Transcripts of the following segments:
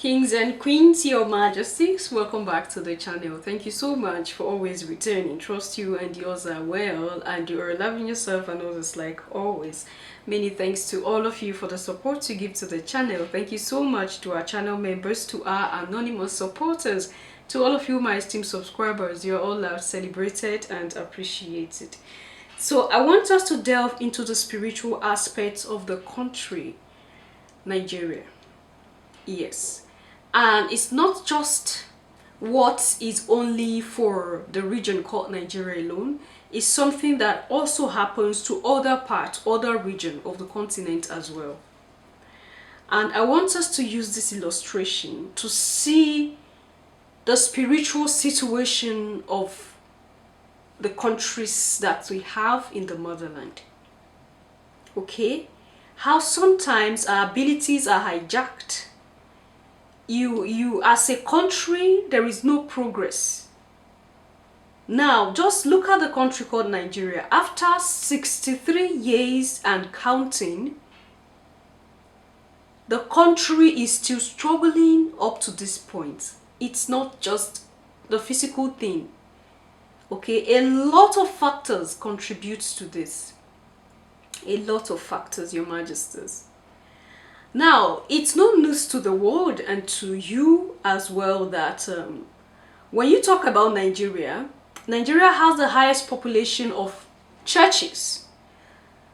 Kings and queens, your majesties, welcome back to the channel. Thank you so much for always returning. Trust you and yours are well and you are loving yourself and others like always. Many thanks to all of you for the support you give to the channel. Thank you so much to our channel members, to our anonymous supporters, to all of you my esteemed subscribers. You're all loved, celebrated and appreciated. So I want us to delve into the spiritual aspects of the country, Nigeria. Yes. And it's not just what is only for the region called Nigeria alone. It's something that also happens to other parts, other region of the continent as well. And I want us to use this illustration to see the spiritual situation of the countries that we have in the motherland. Okay? How sometimes our abilities are hijacked. You as a country, there is no progress. Now, just look at the country called Nigeria. After 63 years and counting, the country is still struggling up to this point. It's not just the physical thing. Okay, a lot of factors contribute to this. A lot of factors, Your Majesties. Now, it's no news to the world and to you as well that when you talk about Nigeria, Nigeria has the highest population of churches,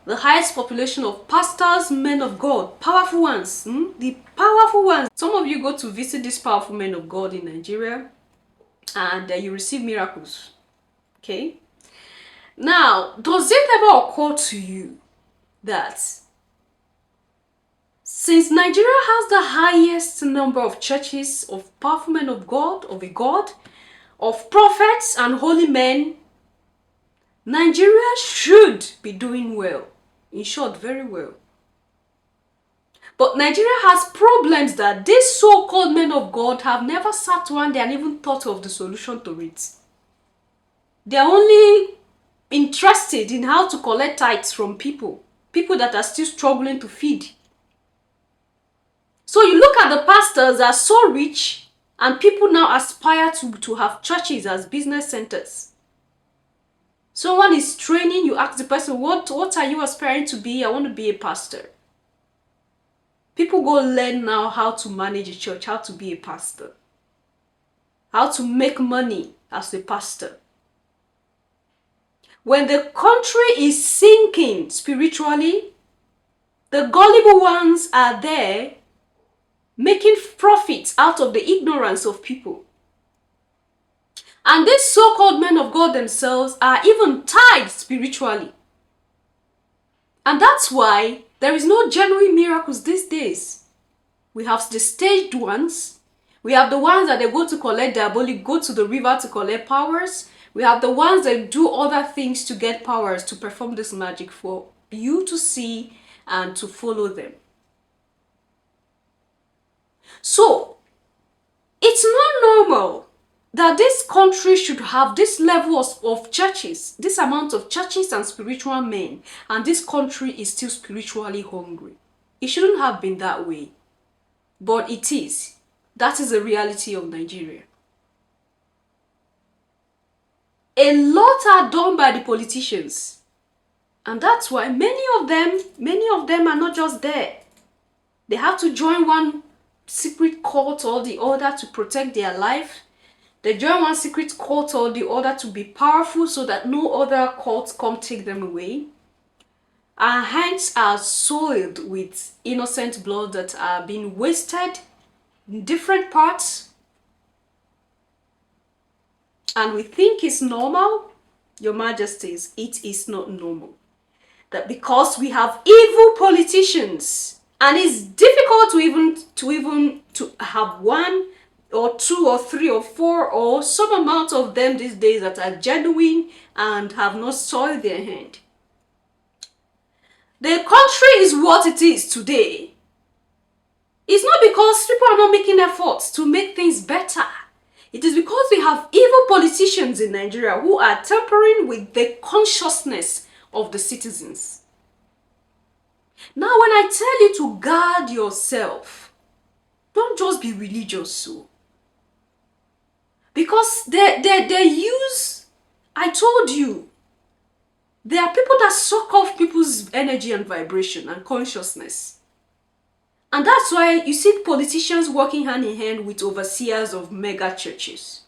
the highest population of pastors, men of God, powerful ones, the powerful ones. Some of you go to visit these powerful men of God in Nigeria and you receive miracles, okay? Now, does it ever occur to you that since Nigeria has the highest number of churches, of powerful men of God, of prophets and holy men, Nigeria should be doing well. In short, very well. But Nigeria has problems that these so-called men of God have never sat one day and even thought of the solution to it. They are only interested in how to collect tithes from people that are still struggling to feed. So you look at the pastors that are so rich and people now aspire to have churches as business centers. Someone is training, you ask the person, what are you aspiring to be? I want to be a pastor. People go learn now how to manage a church, how to be a pastor, how to make money as a pastor. When the country is sinking spiritually, the gullible ones are there making profits out of the ignorance of people. And these so-called men of God themselves are even tied spiritually. And that's why there is no genuine miracles these days. We have the staged ones. We have the ones that they go to collect diabolic, go to the river to collect powers. We have the ones that do other things to get powers, to perform this magic for you to see and to follow them. So, it's not normal that this country should have this level of churches, this amount of churches and spiritual men, and this country is still spiritually hungry. It shouldn't have been that way, but it is. That is the reality of Nigeria. A lot are done by the politicians, and that's why many of them are not just there. They have to join one secret cult or the other to protect their life. They join one secret cult or the other to be powerful so that no other cults come take them away. Our hands are soiled with innocent blood that are being wasted in different parts. And we think it's normal. Your Majesties, it is not normal. That because we have evil politicians, and it's difficult to have one or two or three or four or some amount of them these days that are genuine and have not soiled their hand. The country is what it is today. It's not because people are not making efforts to make things better. It is because we have evil politicians in Nigeria who are tampering with the consciousness of the citizens. Now, when I tell you to guard yourself, Don't just be religious, so. Because they use, I told you, there are people that suck off people's energy and vibration and consciousness. And that's why you see politicians working hand in hand with overseers of mega churches.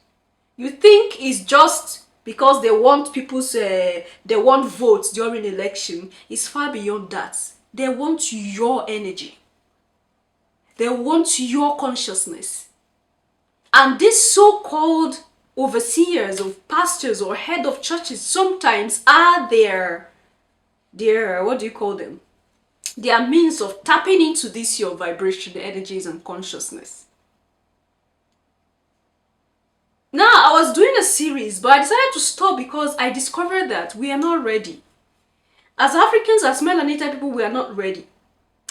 You think it's just because they want they want votes during election. It's far beyond that. They want your energy. They want your consciousness. And these so-called overseers of pastors or head of churches sometimes are their what do you call them? Their means of tapping into this your vibration, energies, and consciousness. Now, I was doing a series, but I decided to stop because I discovered that we are not ready. As Africans, as melanated people, we are not ready.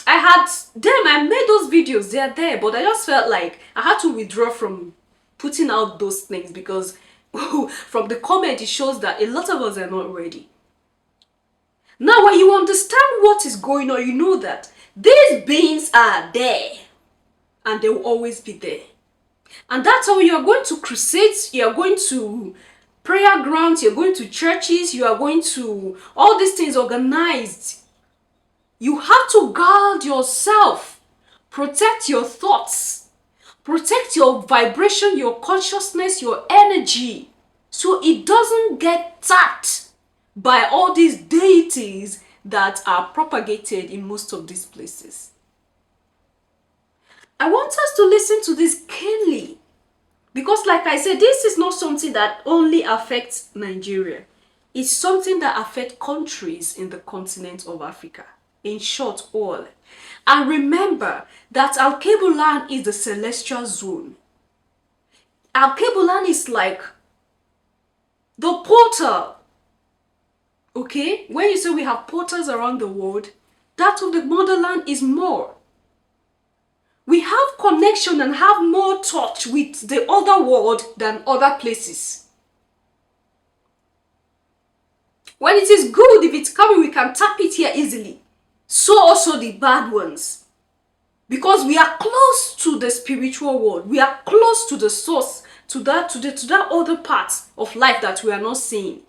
I made those videos, they are there, but I just felt like I had to withdraw from putting out those things because from the comment, it shows that a lot of us are not ready. Now, when you understand what is going on, you know that these beings are there and they will always be there. And that's how you are going to crusades, you are going to prayer grounds, you're going to churches, you are going to all these things organized. You have to guard yourself, protect your thoughts, protect your vibration, your consciousness, your energy, so it doesn't get tapped by all these deities that are propagated in most of these places. I want us to listen to this keenly because, like I said, this is not something that only affects Nigeria. It's something that affects countries in the continent of Africa. In short, all. And remember that Al-Kebulan is the celestial zone. Al-Kebulan is like the portal. Okay? When you say we have portals around the world, that of the motherland is more. We have connection and have more touch with the other world than other places. When it is good, if it's coming, we can tap it here easily. So also the bad ones. Because we are close to the spiritual world. We are close to the source, to that other part of life that we are not seeing.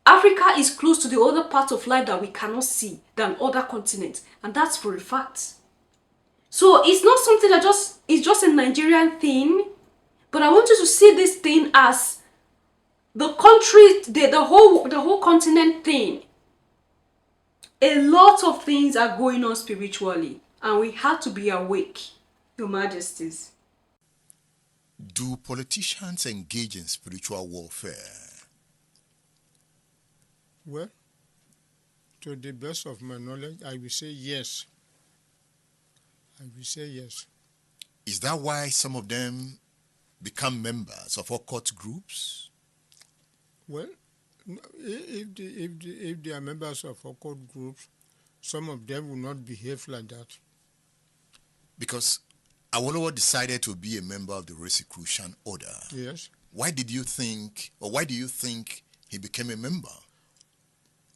Africa is close to the other part of life that we cannot see than other continents. And that's for a fact. So it's not something that it's just a Nigerian thing. But I want you to see this thing as the country, the whole continent thing. A lot of things are going on spiritually. And we have to be awake, Your Majesties. Do politicians engage in spiritual warfare? Well, to the best of my knowledge, I will say yes. I will say yes. Is that why some of them become members of occult groups? Well, if they are members of occult groups, some of them will not behave like that. Because Awolowo decided to be a member of the Rosicrucian Order. Yes. Why do you think he became a member?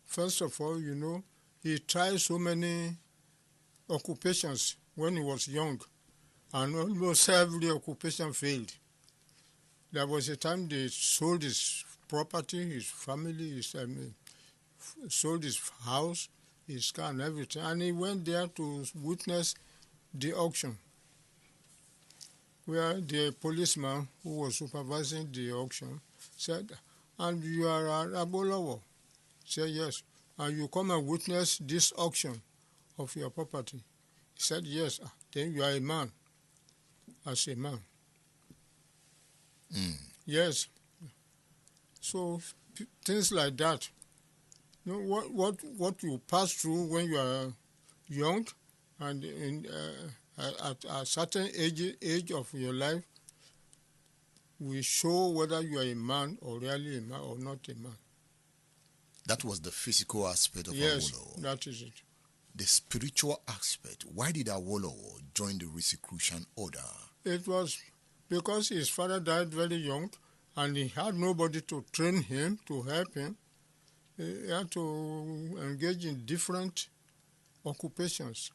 First of all, he tried so many occupations when he was young, and almost every occupation failed. There was a time they sold his property, his family, sold his house, his car and everything, and he went there to witness the auction, where the policeman who was supervising the auction said, "And you are Abolawo?" Said, "Yes." "And you come and witness this auction of your property?" He said, "Yes." "Then you are a man." As a man. Yes. So things like that. What you pass through when you are young and at a certain age of your life will show whether you are a man or really a man or not a man. That was the physical aspect of Yes, Awolowo. that is it. The spiritual aspect. Why did Awolowo join the Rosicrucian Order? It was because his father died very young and he had nobody to train him, to help him. He had to engage in different occupations.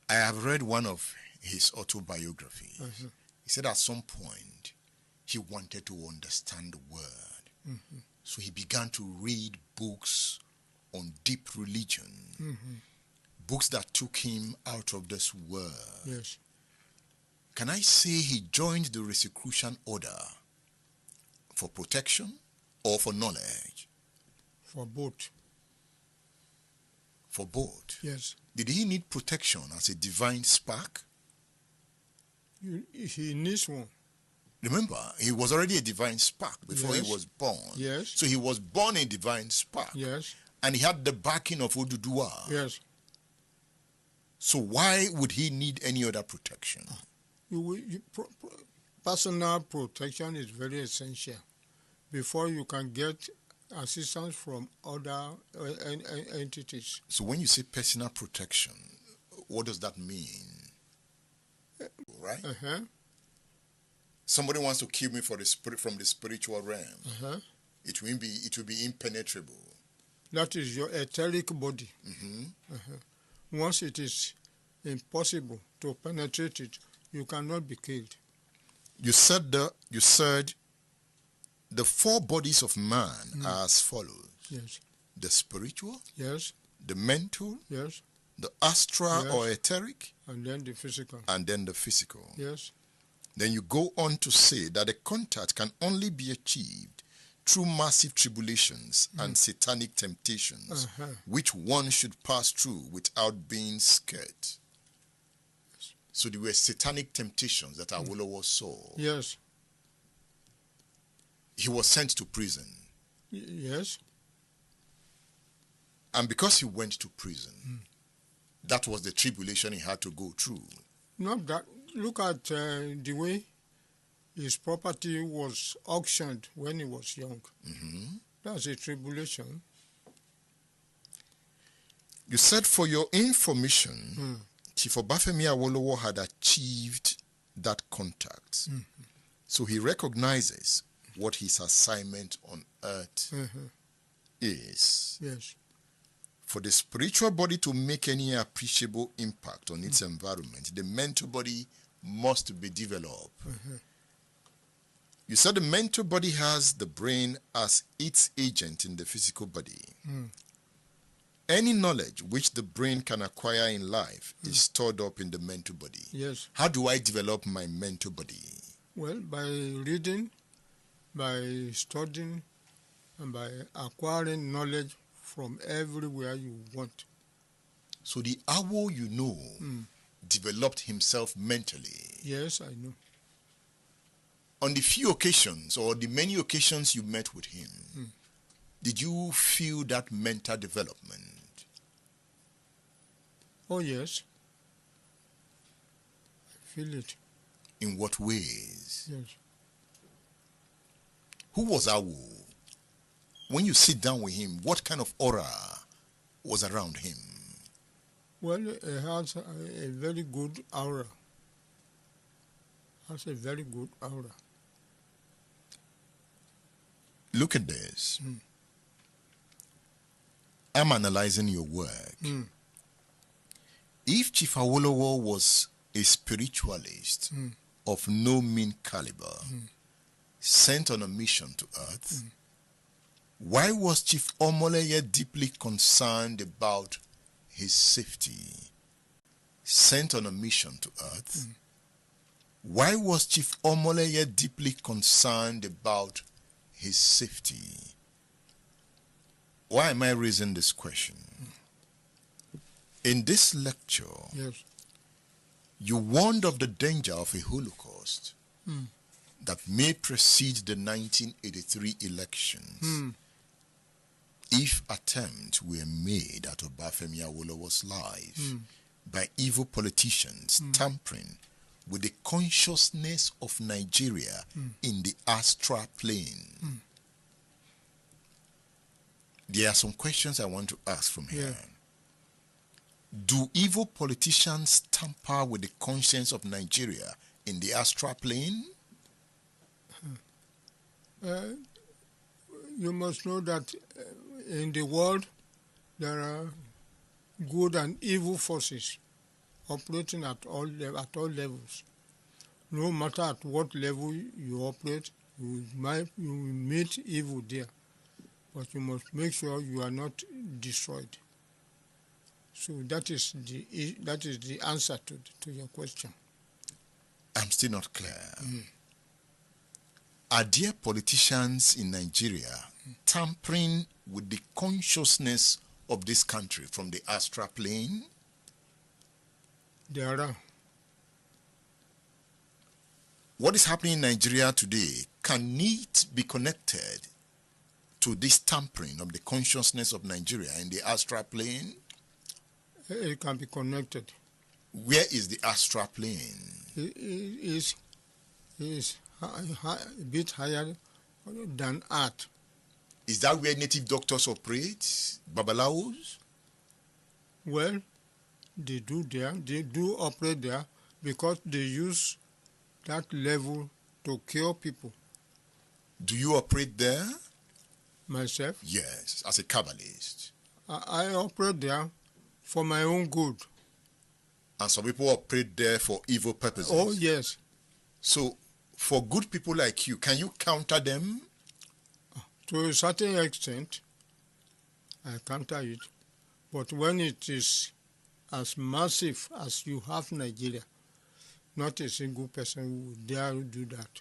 I have read one of his autobiography, he said at some point he wanted to understand the word. So he began to read books on deep religion, books that took him out of this world. Yes. Can I say he joined the Rosicrucian order for protection or for knowledge? For both. For both. Yes. Did he need protection as a divine spark? He needs one. Remember, he was already a divine spark before Yes. he was born. Yes. So he was born a divine spark. Yes. And he had the backing of Oduduwa. Yes. So why would he need any other protection? Personal protection is very essential before you can get assistance from other entities. So when you say personal protection, what does that mean? Right? Somebody wants to kill me from the spiritual realm. It will be impenetrable. That is your etheric body. Once it is impossible to penetrate it, you cannot be killed. You said the four bodies of man are as follows. Yes. The spiritual, Yes. the mental, Yes. the astral Yes. or etheric, And then the physical. and then the physical. Yes. Then you go on to say that the contact can only be achieved through massive tribulations and satanic temptations, which one should pass through without being scared. So there were satanic temptations that Awolowo saw. Yes. He was sent to prison. Yes. And because he went to prison, that was the tribulation he had to go through. Not that. Look at the way his property was auctioned when he was young. That's a tribulation. You said, for your information, Chief Obafemi Awolowo had achieved that contact. So he recognizes what his assignment on earth is. Yes. For the spiritual body to make any appreciable impact on its environment, the mental body must be developed. You said the mental body has the brain as its agent in the physical body. Any knowledge which the brain can acquire in life is stored up in the mental body. Yes. How do I develop my mental body? Well, by reading, by studying, and by acquiring knowledge from everywhere you want. So the Awo you know developed himself mentally. Yes, I know. On the few occasions or the many occasions you met with him, did you feel that mental development? Oh, yes. I feel it. In what ways? Yes. Who was Awo? When you sit down with him, what kind of aura was around him? Well, it has a very good aura. Has a very good aura. Look at this. I'm analyzing your work. If Chief Awolowo was a spiritualist of no mean caliber, sent on a mission to earth, why was Chief Omoleye deeply concerned about his safety? Sent on a mission to earth, why was Chief Omoleye deeply concerned about his safety? Why am I raising this question? In this lecture, Yes. you warned of the danger of a Holocaust that may precede the 1983 elections if attempts were made at Obafemi Awolowo's life by evil politicians tampering with the consciousness of Nigeria in the astral plane. There are some questions I want to ask from here. Do evil politicians tamper with the conscience of Nigeria in the astral plane? You must know that in the world there are good and evil forces operating at all levels. No matter at what level you operate, you will meet evil there, but you must make sure you are not destroyed. So that is the answer to your question. I'm still not clear. Are there politicians in Nigeria tampering with the consciousness of this country from the astral plane? There are. What is happening in Nigeria today, can it be connected to this tampering of the consciousness of Nigeria in the astral plane? It can be connected. Where is the astral plane? It is a bit higher than Earth. Is that where native doctors operate? Babalawos? Well, they do operate there because they use that level to cure people. Do you operate there? Myself? Yes, as a Kabbalist. I operate there for my own good. And some people operate there for evil purposes. Oh, yes. So, for good people like you, can you counter them? To a certain extent, I counter it. But when it is as massive as you have Nigeria, not a single person would dare do that.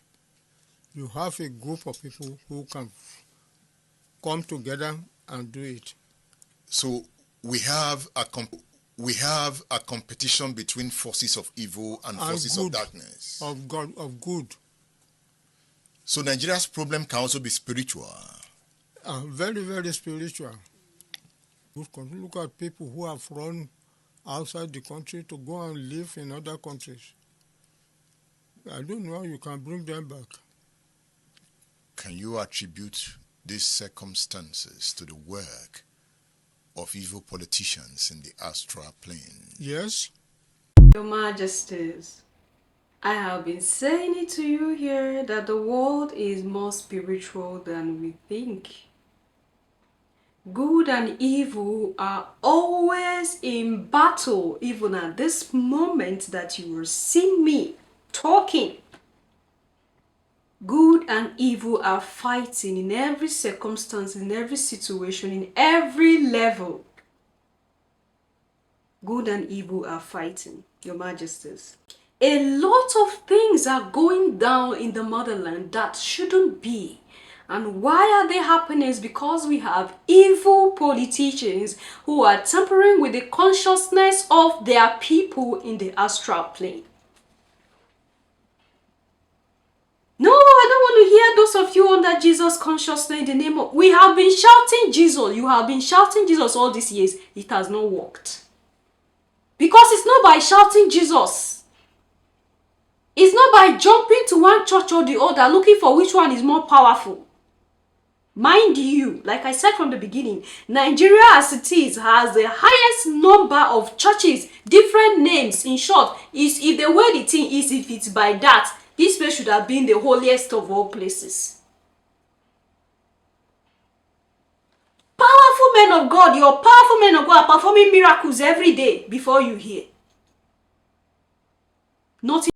You have a group of people who can come together and do it. So we have a competition between forces of evil and forces good, of darkness. Of God, of good. So Nigeria's problem can also be spiritual. Very, very spiritual. Look at people who have run outside the country to go and live in other countries. I don't know how you can bring them back. Can you attribute these circumstances to the work of evil politicians in the astral plane? Yes. Your Majesties, I have been saying it to you here that the world is more spiritual than we think. Good and evil are always in battle, even at this moment that you will see me talking. Good and evil are fighting in every circumstance, in every situation, in every level. Good and evil are fighting, Your Majesties. A lot of things are going down in the motherland that shouldn't be. And why are they happening? Is because we have evil politicians who are tampering with the consciousness of their people in the astral plane. No, I don't want to hear those of you under Jesus consciousness in the name of... We have been shouting Jesus. You have been shouting Jesus all these years. It has not worked. Because it's not by shouting Jesus. It's not by jumping to one church or the other looking for which one is more powerful. Mind you, like I said from the beginning, Nigeria as it is has the highest number of churches, different names. In short, is if the way the thing is, if it's by that, this place should have been the holiest of all places. Powerful men of God, your powerful men of God are performing miracles every day before you hear. Nothing.